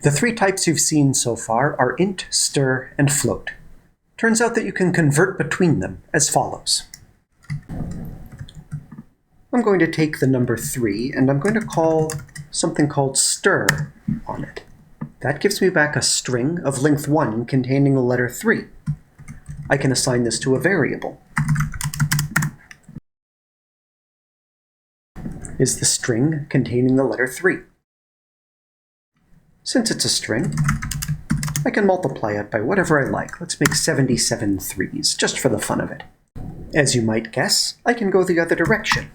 The three types you've seen so far are int, stir, and float. Turns out that you can convert between them as follows. I'm going to take the number 3 and I'm going to call something called stir on it. That gives me back a string of length 1 containing the letter 3. I can assign this to a variable. Is the string containing the letter 3. Since it's a string, I can multiply it by whatever I like. Let's make 77 threes, just for the fun of it. As you might guess, I can go the other direction.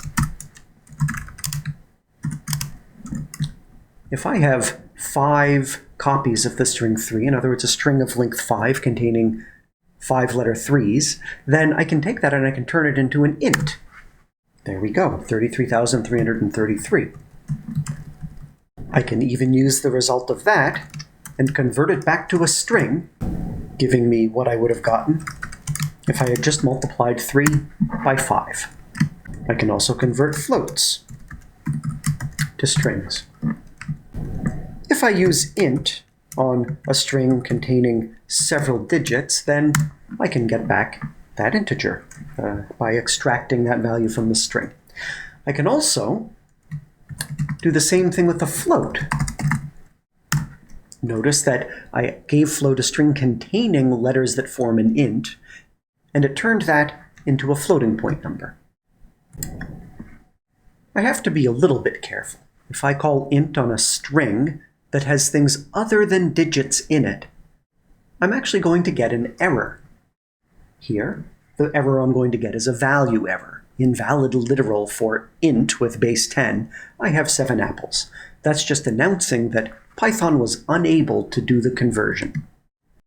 If I have 5 copies of the string 3, in other words, a string of length 5 containing 5 letter 3s, then I can take that and I can turn it into an int. There we go, 33,333. I can even use the result of that and convert it back to a string, giving me what I would have gotten if I had just multiplied 3 by 5. I can also convert floats to strings. If I use int on a string containing several digits, then I can get back that integer by extracting that value from the string. I can also do the same thing with a float. Notice that I gave float a string containing letters that form an int, and it turned that into a floating point number. I have to be a little bit careful. If I call int on a string that has things other than digits in it, I'm actually going to get an error. Here, the error I'm going to get is a value error. Invalid literal for int with base 10, I have 7 apples. That's just announcing that Python was unable to do the conversion.